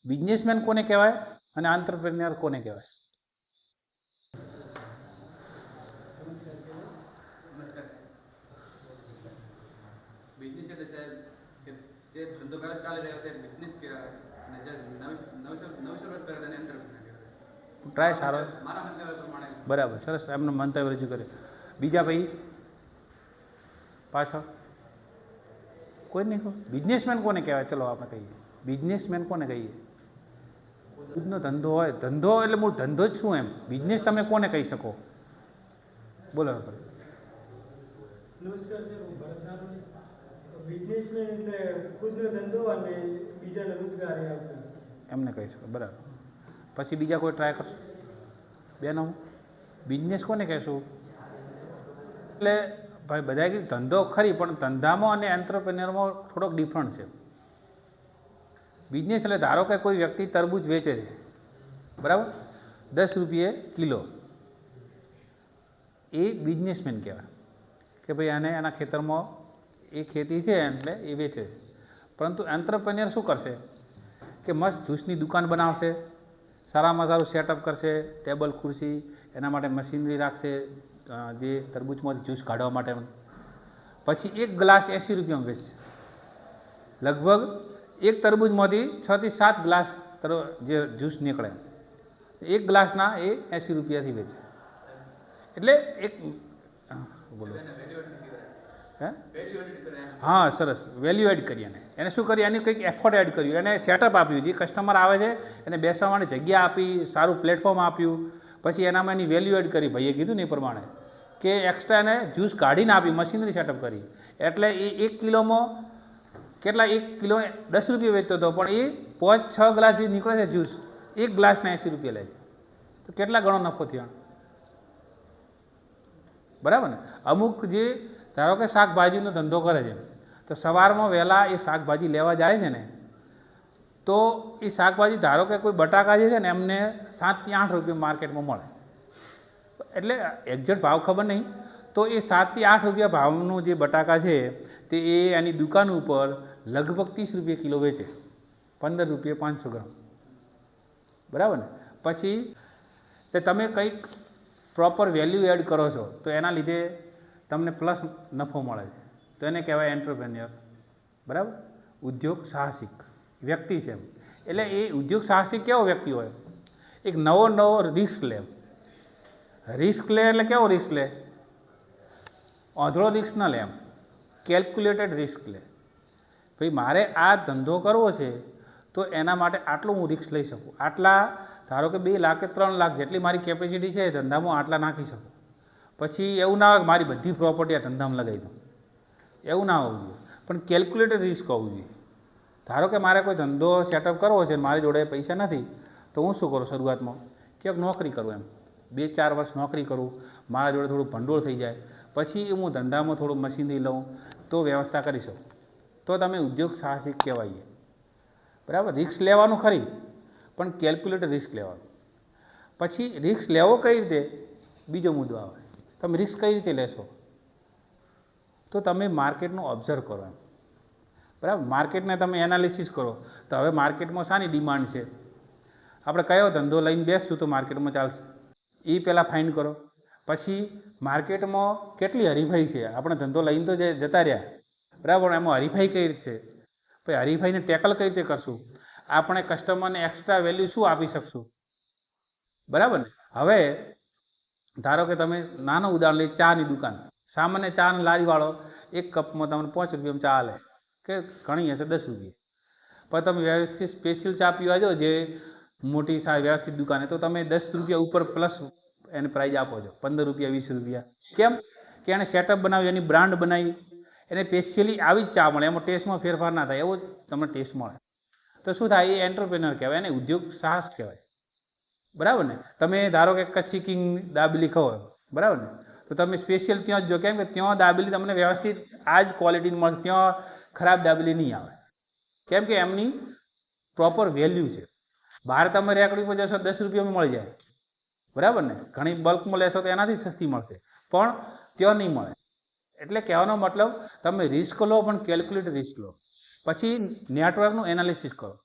Businessman કોને કહેવાય અને આંત્રપ્રેન્યોર કોને કહેવાય? બિઝનેસ એટલે સાહેબ કે જે ધંધો કરે ચાલી રહ્યો છે બિઝનેસ કહેવાય અને જે નવી શરૂઆત કરે તેને એન્ટરપ્રેન્યોર કહેવાય. ટ્રાય સારો, મારા મંતવ્ય પ્રમાણે. બરાબર, સરસ, એમનું મંતવ્ય રજૂ કરે. બીજા ભાઈ પાછળ કોઈ નહીં કહો. બિઝનેસમેન કોને કહેવાય? ચલો આપણે કહીએ બિઝનેસમેન કોને કહીએ? ખુદનો ધંધો હોય, ધંધો એટલે મૂળ ધંધો જ શું એમ? બિઝનેસ તમે કોને કહી શકો? બોલો. નમસ્કાર સર, હું ભરત નારોલી. બિઝનેસમેન એટલે ખુદનો ધંધો અને બીજાને રોજગારી આપવું, એમને કહી શકો, બરાબર. પછી બીજા કોઈ ટ્રાય કરશો? બેનો બિઝનેસ કોને કહેશું? એટલે ભાઈ બધા કીધું ધંધો ખરી, પણ ધંધામાં અને એન્ટરપ્રેન્યોરમાં થોડોક ડિફરન્ટ છે. બિઝનેસ એટલે ધારો કે કોઈ વ્યક્તિ તરબૂચ વેચે છે, બરાબર, 10 રૂપિયે કિલો, એ બિઝનેસમેન કહેવાય કે ભાઈ આને એના ખેતરમાં એ ખેતી છે એટલે એ વેચે છે. પરંતુ એન્ટરપ્રેન્યોર શું કરશે કે મસ્ત જ્યુસની દુકાન બનાવશે, સારામાં સારું સેટઅપ કરશે, ટેબલ ખુરશી, એના માટે મશીનરી રાખશે જે તરબૂચમાંથી જ્યુસ કાઢવા માટે. પછી એક ગ્લાસ 80 રૂપિયામાં વેચશે. લગભગ એક તરબૂચમાંથી 6 થી 7 ગ્લાસ જે જ્યુસ નીકળે, એક ગ્લાસના એ 80 રૂપિયાથી વેચે. એટલે એક બોલો. હે? હા, સરસ, વેલ્યુ એડ કરી. એને શું કરી? એની કંઈક એફર્ટ એડ કર્યું, એને સેટઅપ આપ્યું, જે કસ્ટમર આવે છે એને બેસવા માટે જગ્યા આપી, સારું પ્લેટફોર્મ આપ્યું. પછી એનામાં એની વેલ્યુ એડ કરી, ભાઈએ કીધું ને એ પ્રમાણે કે એક્સ્ટ્રા એને જ્યુસ કાઢીને આપી, મશીનરી સેટઅપ કરી. એટલે એ 1 કિલોમાં કેટલા? 1 કિલો 10 રૂપિયા વેચતો હતો, પણ એ 5-6 ગ્લાસ જે નીકળે છે જ્યુસ, એક ગ્લાસના 80 રૂપિયા લે છે. તો કેટલા ગણો નફો થયો? બરાબર ને? અમુક જે ધારો કે શાકભાજીનો ધંધો કરે છે, તો સવારમાં વહેલા એ શાકભાજી લેવા જાય છે ને, તો એ શાકભાજી ધારો કે કોઈ બટાકા જે છે ને એમને 7 થી 8 રૂપિયા માર્કેટમાં મળે. એટલે એક્ઝેક્ટ ભાવ ખબર નહીં, તો એ 7 થી 8 રૂપિયા ભાવનું જે બટાકા છે તે એ એની દુકાન ઉપર લગભગ 30 રૂપિયા કિલો વેચે, 15 રૂપિયા 500 ગ્રામ. બરાબર ને? પછી તે તમે કંઈક પ્રોપર વેલ્યુ એડ કરો છો તો એના લીધે તમને પ્લસ નફો મળે છે, તો એને કહેવાય એન્ટરપ્રેન્યોર. બરાબર? ઉદ્યોગ સાહસિક વ્યક્તિ છે. એટલે એ ઉદ્યોગ સાહસિક કેવો વ્યક્તિ હોય? એક નવો રિસ્ક લે. રિસ્ક લે એટલે કેવો રિસ્ક લે? ઓધળો રિસ્ક ન લે, એમ કેલ્ક્યુલેટેડ રિસ્ક લે. ભાઈ મારે આ ધંધો કરવો છે તો એના માટે આટલું હું રિસ્ક લઈ શકું, આટલા ધારો કે 2 લાખ કે 3 લાખ જેટલી મારી કેપેસિટી છે ધંધામાં આટલા નાખી શકું. પછી એવું ના હોય કે મારી બધી પ્રોપર્ટી આ ધંધામાં લગાવી દઉં, એવું ના હોવું જોઈએ. પણ કેલ્ક્યુલેટેડ રિસ્ક હોવું જોઈએ. ધારો કે મારે કોઈ ધંધો સેટઅપ કરવો છે, મારી જોડે પૈસા નથી, તો હું શું કરું? શરૂઆતમાં ક્યાંક નોકરી કરું, એમ 2-4 વર્ષ નોકરી કરું, મારા જોડે થોડું ભંડોળ થઈ જાય, પછી હું ધંધામાં થોડું મશીનરી લઉં તો વ્યવસ્થા કરી શકું. તો તમે ઉદ્યોગ સાહસિક કહેવાય. બરાબર? રિસ્ક લેવાનું ખરી, પણ કેલ્ક્યુલેટેડ રિસ્ક લેવાનું. પછી રિસ્ક લેવો કઈ રીતે? બીજો મુદ્દો આવે. તમે રિસ્ક કઈ રીતે લેશો? તો તમે માર્કેટનું ઓબ્ઝર્વ કરો, એમ. બરાબર? માર્કેટને તમે એનાલિસિસ કરો, તો હવે માર્કેટમાં શાની ડિમાન્ડ છે, આપણે કયો ધંધો લઈને બેસશું તો માર્કેટમાં ચાલશે, એ પહેલાં ફાઇન્ડ કરો. પછી માર્કેટમાં કેટલી હરીફાઈ છે, આપણે ધંધો લઈને તો જતા રહ્યા, બરાબર, એમાં હરીફાઈ કઈ રીતે છે, પછી હરીફાઈને ટેકલ કઈ રીતે કરશું, આપણે કસ્ટમરને એક્સ્ટ્રા વેલ્યુ શું આપી શકશું. બરાબર ને? હવે ધારો કે તમે નાનું ઉદાહરણ લઈ, ચાની દુકાન, સામાન્ય ચાની લારીવાળો 1 કપમાં તમને 5 રૂપિયામાં ચા લે, કે ઘણી હશે 10 રૂપિયા. પણ તમે વ્યવસ્થિત સ્પેશિયલ ચા પીવા જાઓ જે મોટી વ્યવસ્થિત દુકાને, તો તમે 10 રૂપિયા ઉપર પ્લસ એને પ્રાઇઝ આપો છો, 15 રૂપિયા 20 રૂપિયા. કેમ? કે એને સેટઅપ બનાવ્યું, એની બ્રાન્ડ બનાવી, એને સ્પેશિયલી આવી જ ચા મળે, એમાં ટેસ્ટમાં ફેરફાર ના થાય, એવો જ તમને ટેસ્ટ મળે. તો શું થાય? એ એન્ટરપ્રેન્યોર કહેવાય, એને ઉદ્યોગ સાહસ કહેવાય. બરાબર ને? તમે ધારો કે કચ્છી કિંગ દાબેલી ખાઓ, બરાબર ને, તો તમે સ્પેશિયલ ત્યાં જ જો, કેમ કે ત્યાં દાબેલી તમને વ્યવસ્થિત આ જ ક્વોલિટીની મળશે, ત્યાં ખરાબ દાબેલી નહીં આવે. કેમ કે એમની પ્રોપર વેલ્યુ છે. બહાર તમે રેકડી પર જશો 10 રૂપિયામાં મળી જાય, બરાબર ને, ઘણી બલ્કમાં લેશો તો એનાથી સસ્તી મળશે, પણ ત્યાં નહીં મળે. એટલે કહેવાનો મતલબ તમે રિસ્ક લો, પણ કેલ્ક્યુલેટ રિસ્ક લો. પછી નેટવર્કનું એનાલિસિસ કરો.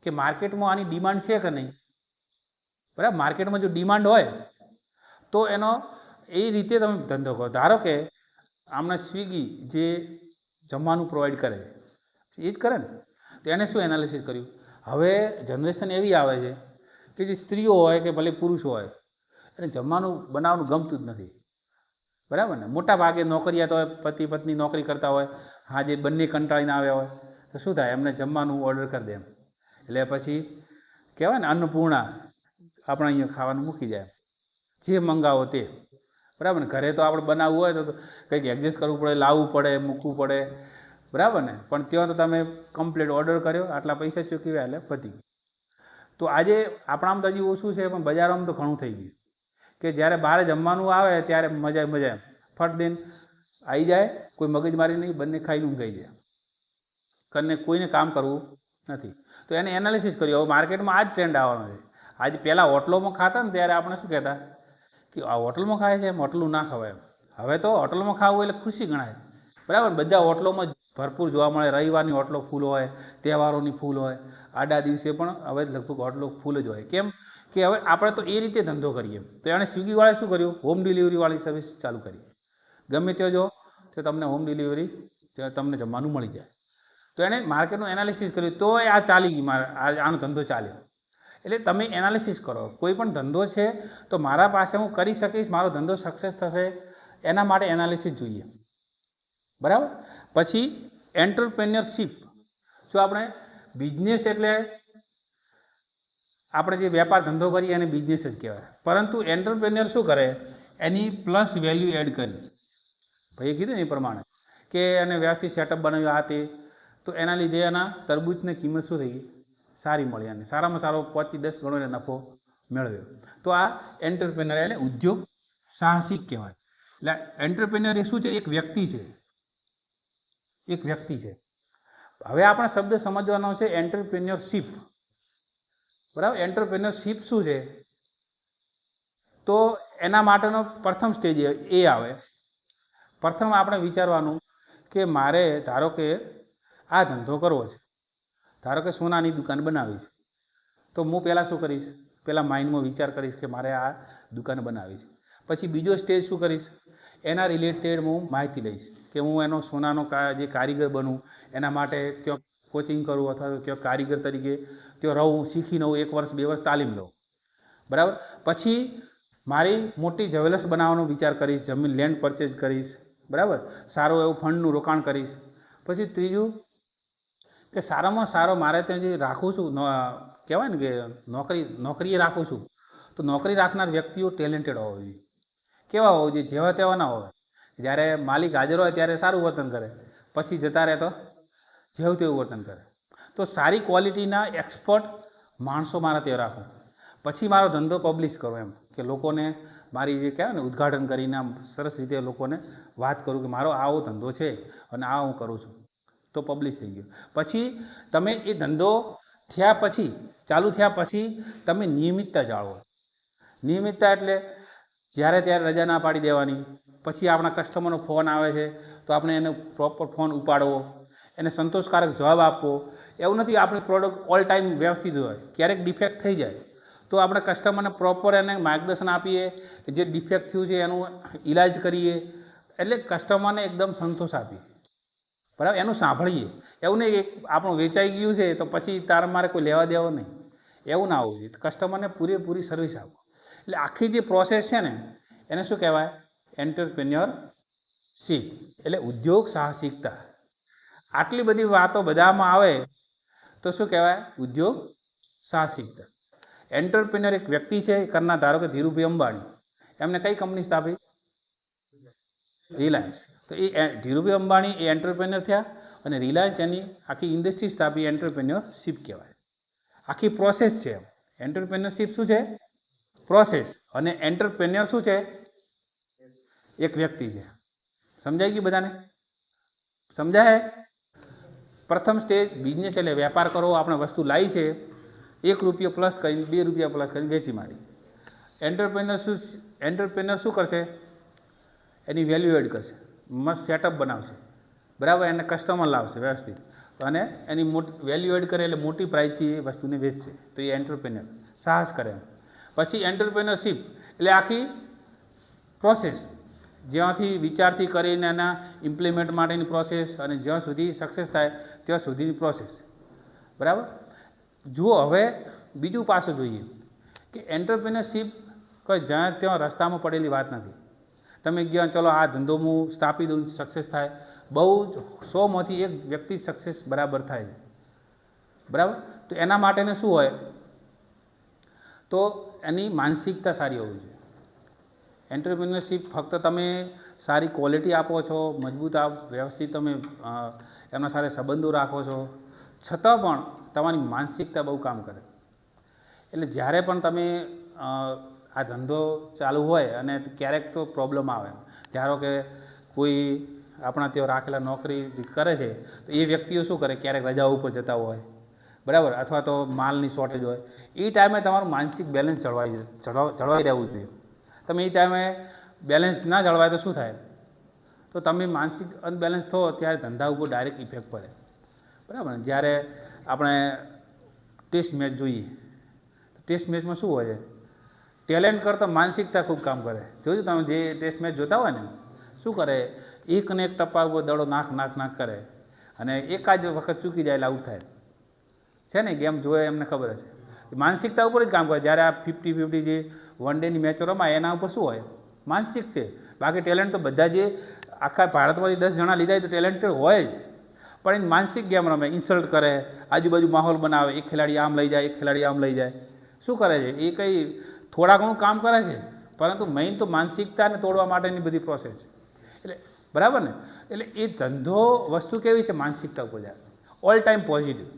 કે માર્કેટમાં આની ડિમાન્ડ છે કે નહીં, બરાબર. માર્કેટમાં જો ડિમાન્ડ હોય તો એનો એ રીતે તમે ધંધો કરો. ધારો કે આમણે સ્વિગી જે જમવાનું પ્રોવાઈડ કરે છે એ જ કરે ને, તો એને શું એનાલિસિસ કર્યું, હવે જનરેશન એવી આવે છે કે જે સ્ત્રીઓ હોય કે ભલે પુરુષો હોય એને જમવાનું બનાવવાનું ગમતું જ નથી, બરાબર ને. મોટા ભાગે નોકરિયાત હોય, પતિ પત્ની નોકરી કરતા હોય, હા જે બંને કંટાળીને આવ્યા હોય તો શું થાય, એમને જમવાનું ઓર્ડર કરી દે એમ. એટલે પછી કહેવાય ને અન્નપૂર્ણા આપણે અહીંયા ખાવાનું મૂકી જાય, જે મંગાવો તે, બરાબર ને. ઘરે તો આપણે બનાવવું હોય તો કંઈક એડજસ્ટ કરવું પડે, લાવવું પડે, મૂકવું પડે, બરાબર ને. પણ ત્યાં તો તમે કમ્પ્લીટ ઓર્ડર કર્યો, આટલા પૈસા ચૂકવ્યા એટલે પતી. તો આજે આપણામાં તો હજી ઓછું છે, પણ બજારોમાં તો ઘણું થઈ ગયું કે જ્યારે બહાર જમવાનું આવે ત્યારે મજા ફટ દઈને આવી જાય, કોઈ મગજમારી નહીં, બંને ખાઈને ઊંઘાઈ જાય, કરીને કોઈને કામ કરવું નથી. તો એને એનાલિસિસ કર્યું. હવે માર્કેટમાં આ જ ટ્રેન્ડ આવવાનો છે. આજે પહેલાં હોટલોમાં ખાતા ને ત્યારે આપણે શું કહેતા કે આ હોટલમાં ખાય છે, એમ હોટલું ના ખવાય એમ. હવે તો હોટલમાં ખાવું એટલે ખુશી ગણાય, બરાબર. બધા હોટલોમાં ભરપૂર જોવા મળે. રવિવારની હોટલો ફૂલ હોય, તહેવારોની ફૂલ હોય, આડા દિવસે પણ હવે લગભગ હોટલો ફૂલ જ હોય. કેમ કે હવે આપણે તો એ રીતે ધંધો કરીએ. તો એણે સ્વિગીવાળાએ શું કર્યું, હોમ ડિલિવરીવાળી સર્વિસ ચાલુ કરી. ગમે ત્યાં જો તો તમને હોમ ડિલિવરી ત્યાં તમને જમવાનું મળી જાય. તો એણે માર્કેટનું એનાલિસિસ કર્યું, તો આ ચાલી ગઈ, આનો ધંધો ચાલ્યો. એટલે તમે એનાલિસિસ કરો. કોઈ પણ ધંધો છે તો મારા પાસે હું કરી શકીશ, મારો ધંધો સક્સેસ થશે, એના માટે એનાલિસિસ જોઈએ, બરાબર. પછી એન્ટરપ્રેન્યોરશિપ. જો આપણે બિઝનેસ એટલે આપણે જે વેપાર ધંધો કરીએ એને બિઝનેસ જ કહેવાય. પરંતુ એન્ટરપ્રેન્યોર શું કરે, એની પ્લસ વેલ્યુ એડ કરી. ભાઈએ કીધું ને એ પ્રમાણે કે એને વ્યવસ્થિત સેટઅપ બનાવ્યું આ તે, તો એના લીધે એના તરબૂચની કિંમત શું થઈ ગઈ, સારી મળી, અને સારામાં સારો 5 થી 10 ગણો એને નફો મેળવ્યો. તો આ એન્ટરપ્રેન્યોર એટલે ઉદ્યોગ સાહસિક કહેવાય. એટલે એન્ટરપ્રેન્યોર એ શું છે, એક વ્યક્તિ છે, એક વ્યક્તિ છે. હવે આપણે શબ્દ સમજવાનો છે એન્ટરપ્રેન્યોરશિપ, બરાબર. એન્ટરપ્રેન્યોરશિપ શું છે, તો એના માટેનો પ્રથમ સ્ટેજ એ આવે. પ્રથમ આપણે વિચારવાનું કે મારે ધારો કે આ ધંધો કરવો છે, ધારો કે સોનાની દુકાન બનાવી છે, તો હું પહેલાં શું કરીશ, પહેલાં માઇન્ડમાં વિચાર કરીશ કે મારે આ દુકાન બનાવી છે. પછી બીજો સ્ટેજ શું કરીશ, એના રિલેટેડ હું માહિતી લઈશ કે હું એનો સોનાનો જે કારીગર બનું, એના માટે ક્યાંક કોચિંગ કરું અથવા તો ક્યાંક કારીગર તરીકે ત્યાં રહું, શીખી લઉં, 1 વર્ષ 2 વર્ષ તાલીમ લઉં, બરાબર. પછી મારી મોટી જ્વેલર્સ બનાવવાનો વિચાર કરીશ, જમીન લેન્ડ પરચેઝ કરીશ, બરાબર. સારું એવું ફંડનું રોકાણ કરીશ. પછી ત્રીજું કે સારામાં સારો મારે ત્યાં જે રાખું છું, કહેવાય ને કે નોકરીએ રાખું છું, તો નોકરી રાખનાર વ્યક્તિઓ ટેલેન્ટેડ હોવા જોઈએ. કેવા હોવા જોઈએ, જેવા તેવા ના હોય. જ્યારે માલિક હાજર હોય ત્યારે સારું વર્તન કરે, પછી જતા રહે તો જેવું તેવું વર્તન કરે. તો સારી ક્વોલિટીના એક્સપર્ટ માણસો મારા ત્યાં રાખું. પછી મારો ધંધો પબ્લિશ કરો, એમ કે લોકોને મારી જે કહેવાય ને ઉદ્ઘાટન કરીને આમ સરસ રીતે લોકોને વાત કરું કે મારો આવો ધંધો છે અને આ હું કરું છું, તો પબ્લિશ થઈ ગયું. પછી તમે એ ધંધો થયા પછી, ચાલુ થયા પછી તમે નિયમિતતા જાળવો. નિયમિતતા એટલે જ્યારે ત્યારે રજા ના પાડી દેવાની. પછી આપણા કસ્ટમરનો ફોન આવે છે તો આપણે એને પ્રોપર ફોન ઉપાડવો, એને સંતોષકારક જવાબ આપવો. એવું નથી આપણી પ્રોડક્ટ ઓલ ટાઈમ વ્યવસ્થિત હોય, ક્યારેક ડિફેક્ટ થઈ જાય તો આપણે કસ્ટમરને પ્રોપર એને માર્ગદર્શન આપીએ, જે ડિફેક્ટ થયું છે એનું ઇલાજ કરીએ, એટલે કસ્ટમરને એકદમ સંતોષ આપીએ, બરાબર. એનું સાંભળીએ. એવું નહીં એક આપણું વેચાઈ ગયું છે તો પછી તારે મારે કોઈ લેવા દેવો નહીં, એવું ના આવવું જોઈએ. કસ્ટમરને પૂરેપૂરી સર્વિસ આપો. એટલે આખી જે પ્રોસેસ છે ને એને શું કહેવાય, એન્ટરપ્રેન્યોરશિપ એટલે ઉદ્યોગ સાહસિકતા. આટલી બધી વાતો બધામાં આવે તો શું કહેવાય, ઉદ્યોગ સાહસિકતા. એન્ટરપ્રેન્યોર એક વ્યક્તિ છે કરનાર. ધારો કે ધીરુભાઈ અંબાણી, એમને કઈ કંપની સ્થાપી, રિલાયન્સ. તો એ ધીરુભાઈ અંબાણી એ એન્ટરપ્રેન્યોર થયા અને રિલાયન્સ એની આખી ઇન્ડસ્ટ્રી સ્થાપી. એન્ટરપ્રેન્યોરશિપ કહેવાય. આખી પ્રોસેસ છે. એન્ટરપ્રેન્યોરશિપ શું છે, પ્રોસેસ. અને એન્ટરપ્રેન્યોર શું છે, એક વ્યક્તિ છે. સમજાઈ ગયું બધાને? સમજાય? પ્રથમ સ્ટેજ બિઝનેસ એટલે વેપાર કરો. આપણે વસ્તુ લાવી છે, ₹1 પ્લસ કરીને 2 રૂપિયા પ્લસ કરીને વેચી મારી. એન્ટરપ્રેન્યોર શું કરશે, એની વેલ્યુ એડ કરશે, મસ્ત સેટઅપ બનાવશે, બરાબર. એને કસ્ટમર લાવશે વ્યવસ્થિત. અને એની વેલ્યુ એડ કરે એટલે મોટી પ્રાઇઝથી એ વસ્તુને વેચશે, તો એ એન્ટરપ્રેન્યોર સાહસ કરે. પછી એન્ટરપ્રેન્યોરશિપ એટલે આખી પ્રોસેસ, જ્યાંથી વિચારથી કરીને એના ઇમ્પ્લિમેન્ટ માટેની પ્રોસેસ અને જ્યાં સુધી સક્સેસ થાય ત્યાં સુધીની પ્રોસેસ. બરાબર. જુઓ હવે બીજું પાસું જોઈએ કે એન્ટરપ્રેન્યોરશિપ કોઈ જ્યાં ત્યાં રસ્તામાં પડેલી વાત નથી. તમે જ્યાં ચલો આ ધંધો હું સ્થાપી દઉં સક્સેસ થાય, બહુ જ 100માંથી 1 વ્યક્તિ સક્સેસ બરાબર થાય છે. બરાબર. તો એના માટેને શું હોય, તો એની માનસિકતા સારી હોવી જોઈએ. એન્ટરપ્રેન્યોરશિપ ફક્ત તમે સારી ક્વોલિટી આપો છો, મજબૂત વ્યવસ્થિત તમે એમના સાથે સંબંધો રાખો છો, છતાં પણ તમારી માનસિકતા બહુ કામ કરે. એટલે જ્યારે પણ તમે આ ધંધો ચાલુ હોય અને ક્યારેક તો પ્રોબ્લેમ આવે, ધારો કે કોઈ આપણા ત્યાં રાખેલા નોકરી કરે છે તો એ વ્યક્તિઓ શું કરે, ક્યારેક રજાઓ ઉપર જતા હોય, બરાબર, અથવા તો માલની શોર્ટેજ હોય, એ ટાઈમે તમારું માનસિક બેલેન્સ જળવાઈ રહેવું જોઈએ. તમે એ ટાઈમે બેલેન્સ ના જળવાય તો શું થાય, તો તમે માનસિક અનબેલેન્સ થો ત્યારે ધંધા ઉપર ડાયરેક્ટ ઇફેક્ટ પડે. બરાબર ને. જ્યારે આપણે ટેસ્ટ મેચ જોઈએ, ટેસ્ટ મેચમાં શું હોય છે, ટેલેન્ટ કરતાં માનસિકતા ખૂબ કામ કરે. જોજો તમે જે ટેસ્ટ મેચ જોતા હોય ને, શું કરે, એકને એક ટપ્પા ઉપર દડો નાખ કરે અને એકાદ વખત ચૂકી જાય એટલે આઉટ થાય છે ને. ગેમ જોવે એમને ખબર હશે, માનસિકતા ઉપર જ કામ કરે. જ્યારે આ 50-50 જે વન ડેની મેચો રમાય એના ઉપર શું હોય, માનસિક છે. બાકી ટેલેન્ટ તો બધા જે આખા ભારતમાંથી 10 જણા લીધા હોય તો ટેલેન્ટેડ હોય જ, પણ એ માનસિક ગેમ રમે, ઇન્સલ્ટ કરે, આજુબાજુ માહોલ બનાવે, એક ખેલાડી આમ લઈ જાય, એક ખેલાડી આમ લઈ જાય. શું કરે છે એ, કંઈ થોડા ઘણું કામ કરે છે, પરંતુ મેઇન તો માનસિકતાને તોડવા માટેની બધી પ્રોસેસ છે. એટલે બરાબર ને. એટલે એ ધંધો વસ્તુ કેવી છે, માનસિકતા ઉપર જાય. ઓલ ટાઈમ પોઝિટિવ,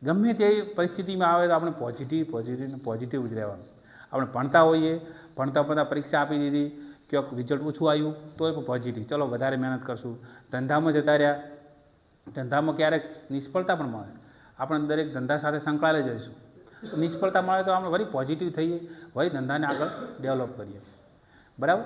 ગમે તે પરિસ્થિતિમાં આવે તો આપણે પોઝિટિવ જ રહેવાનું. આપણે ભણતા હોઈએ, ભણતા પરીક્ષા આપી દીધી, ક્યાંક રિઝલ્ટ ઓછું આવ્યું તો એ પોઝિટિવ, ચલો વધારે મહેનત કરશું. ધંધામાં જતા રહ્યા, ધંધામાં ક્યારેક નિષ્ફળતા પણ મળે, આપણે દરેક ધંધા સાથે સંકળાયેલા જઈશું, તો નિષ્ફળતા મળે તો આપણે વળી પોઝિટિવ થઈએ, વળી ધંધાને આગળ ડેવલપ કરીએ. બરાબર.